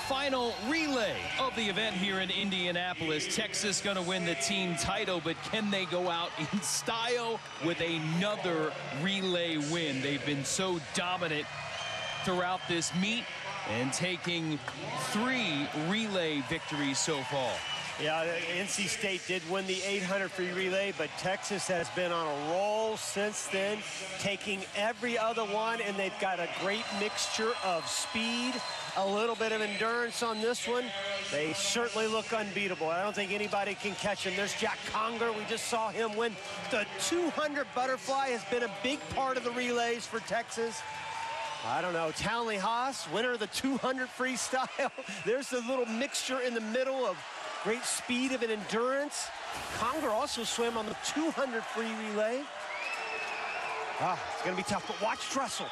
final relay of the event here in Indianapolis. Texas going to win the team title, but can they go out in style with another relay win? They've been so dominant throughout this meet and taking 3 relay victories so far. Yeah, NC State did win the 800 free relay, but Texas has been on a roll since then, taking every other one, and they've got a great mixture of speed, a little bit of endurance on this one. They certainly look unbeatable. I don't think anybody can catch them. There's Jack Conger. We just saw him win. The 200 butterfly has been a big part of the relays for Texas. I don't know, Townley Haas, winner of the 200 freestyle. There's the little mixture in the middle of great speed of an endurance. Conger also swam on the 200 free relay. It's going to be tough, but watch Dressel.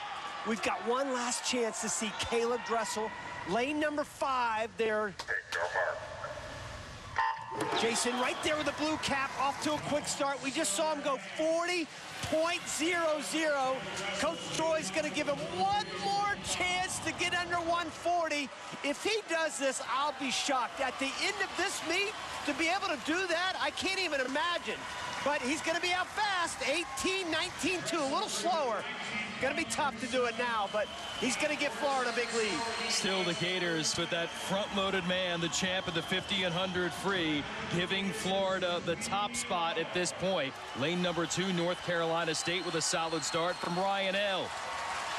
We've got one last chance to see Caleb Dressel. Lane number 5 there. Jason right there with the blue cap, off to a quick start. We just saw him go 40.00. Coach Troy's going to give him one more chance to get under 140. If he does this, I'll be shocked. At the end of this meet, to be able to do that, I can't even imagine. But he's going to be out fast, 18-19-2, a little slower. Going to be tough to do it now, but he's going to give Florida a big lead. Still the Gators with that front-loaded man, the champ of the 50 and 100 free, giving Florida the top spot at this point. Lane number 2, North Carolina State with a solid start from Ryan L.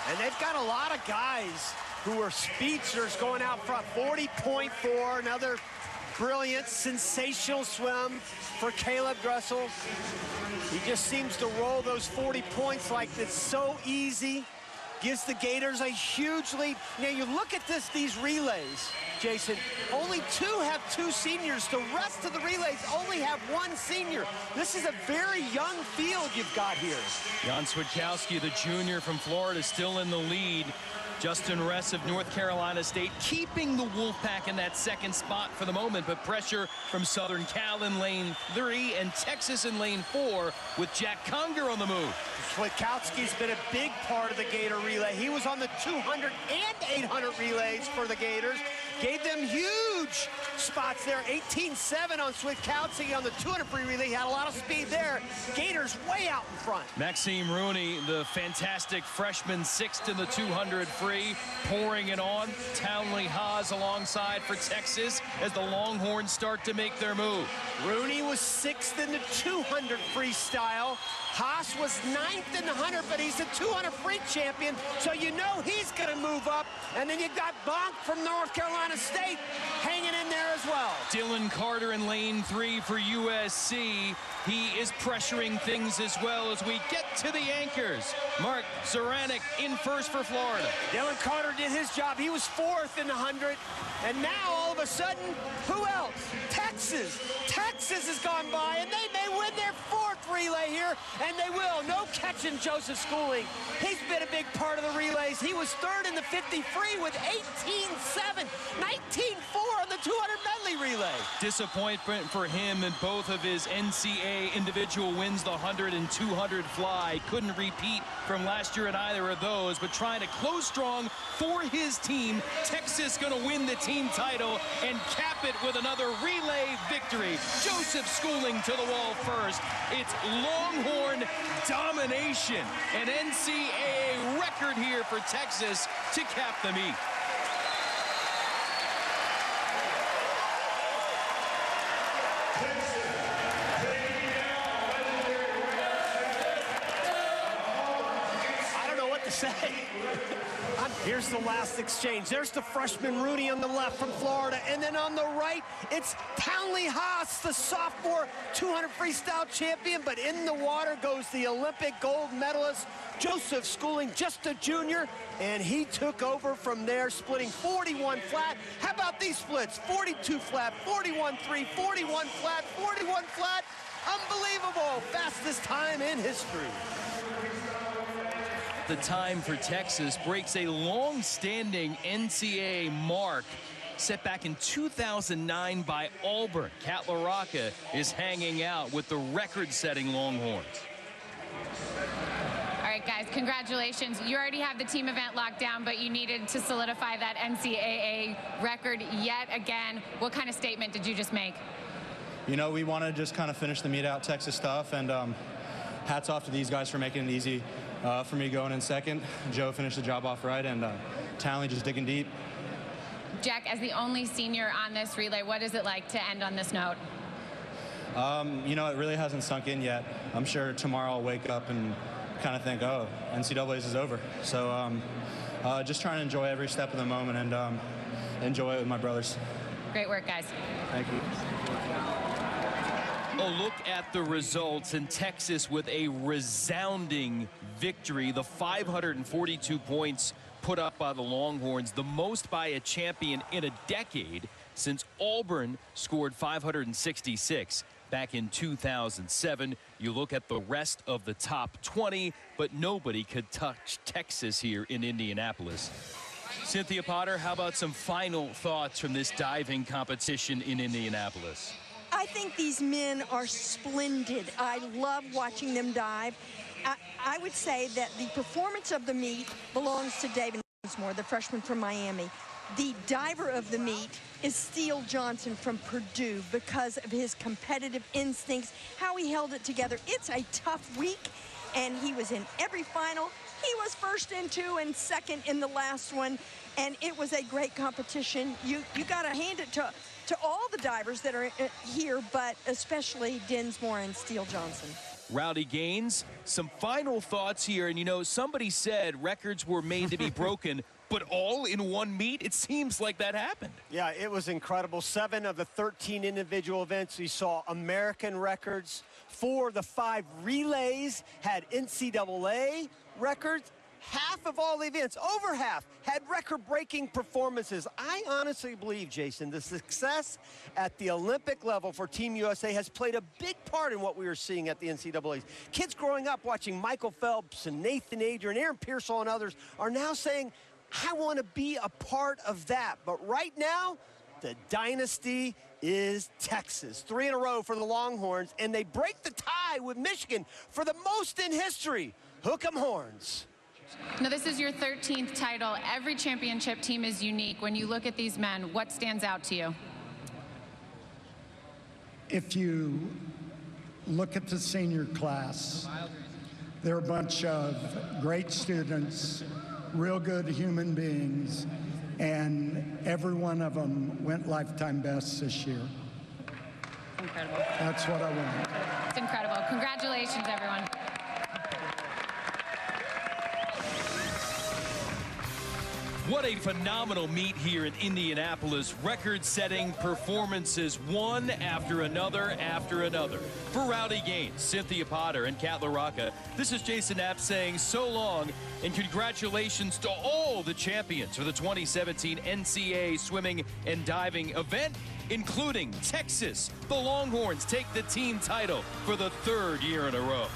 And they've got a lot of guys who are speedsters going out front. 40.4, another brilliant, sensational swim for Caleb Dressel. He just seems to roll those 40 points like it's so easy. Gives the Gators a huge lead. Now you look at these relays, Jason, only 2 have 2 seniors. The rest of the relays only have 1 senior. This is a very young field you've got here. Jan Switkowski, the junior from Florida, still in the lead. Justin Ress of North Carolina State keeping the Wolfpack in that second spot for the moment, but pressure from Southern Cal in lane 3 and Texas in lane 4 with Jack Conger on the move. Switkowski's been a big part of the Gator relay. He was on the 200 and 800 relays for the Gators. Gave them huge spots there. 18.7 on Switkowski on the 200 free relay. He had a lot of speed there. Gators way out in front. Maxime Rooney, the fantastic freshman, 6th in the 200 free, pouring it on. Townley Haas alongside for Texas as the Longhorns start to make their move. Rooney was 6th in the 200 freestyle. Haas was 9th in the 100, but he's a 200 free champion, so you know he's going to move up. And then you've got Bonk from North Carolina State hanging in there as well. Dylan Carter in lane 3 for USC. He is pressuring things as well as we get to the anchors. Mark Zoranic in first for Florida. Dylan Carter did his job. He was 4th in the 100. And now all of a sudden, who else? Texas. Texas has gone by, and they may win their 4th relay here, and they will. No catching Joseph Schooling. He's been a big part of the relays. He was 3rd in the 50 free with 18.7, 19.4 on the 200 medley relay. Disappointment for him in both of his NCAA individual wins, the 100 and 200 fly. Couldn't repeat from last year in either of those, but trying to close strong for his team. Texas going to win the team title and cap it with another relay victory. Joseph Schooling to the wall first. It's Longhorn domination. An NCAA record here for Texas to cap the meet. Say. Here's the last exchange. There's the freshman Rooney on the left from Florida, and then on the right, it's Townley Haas, the sophomore 200 freestyle champion, but in the water goes the Olympic gold medalist, Joseph Schooling, just a junior, and he took over from there, splitting 41 flat. How about these splits? 42 flat, 41-3, 41 flat, 41 flat. Unbelievable. Fastest time in history. The time for Texas breaks a long-standing NCAA mark set back in 2009 by Auburn. Cat LaRocca is hanging out with the record-setting Longhorns. All right, guys. congratulations. You already have the team event locked down, but you needed to solidify that NCAA record yet again. What kind of statement did you just make? You know, we want to just kind of finish the meet out Texas stuff, and hats off to these guys for making it easy for me going in second. Joe finished the job off right, and Townley just digging deep. Jack, as the only senior on this relay, what is it like to end on this note? You know, it really hasn't sunk in yet. I'm sure tomorrow I'll wake up and kind of think, oh, NCAA's is over. So just trying to enjoy every step of the moment and enjoy it with my brothers. Great work, guys. Thank you. A look at the results, in Texas with a resounding victory. The 542 points put up by the Longhorns, the most by a champion in a decade since Auburn scored 566 back in 2007. You look at the rest of the top 20, but nobody could touch Texas here in Indianapolis. Cynthia Potter, how about some final thoughts from this diving competition in Indianapolis? I think these men are splendid. I love watching them dive. I would say that the performance of the meet belongs to David Moore, the freshman from Miami. The diver of the meet is Steele Johnson from Purdue because of his competitive instincts, how he held it together. It's a tough week, and he was in every final. He was first in two and second in the last one, and it was a great competition. You got to hand it to all the divers that are here, but especially Dinsmore and Steele Johnson. Rowdy Gaines, some final thoughts here. And, you know, somebody said records were made to be broken, but all in one meet? It seems like that happened. Yeah, it was incredible. 7 of the 13 individual events, we saw American records. 4 of the 5 relays had NCAA records. Half of all the events, over half, had record-breaking performances. I honestly believe, Jason, the success at the Olympic level for Team USA has played a big part in what we are seeing at the NCAAs. Kids growing up watching Michael Phelps and Nathan Adrian, Aaron Pearsall and others are now saying, I want to be a part of that. But right now, the dynasty is Texas. 3 in a row for the Longhorns, and they break the tie with Michigan for the most in history. Hook 'em horns. Now, this is your 13th title. Every championship team is unique. When you look at these men, what stands out to you? If you look at the senior class, they're a bunch of great students, real good human beings, and every one of them went lifetime best this year. Incredible. That's what I want. It's incredible. Congratulations, everyone. What a phenomenal meet here in Indianapolis. Record-setting performances, one after another after another. For Rowdy Gaines, Cynthia Potter, and Kat LaRocca, this is Jason Knapp saying so long, and congratulations to all the champions for the 2017 NCAA swimming and diving event, including Texas. The Longhorns take the team title for the 3rd year in a row.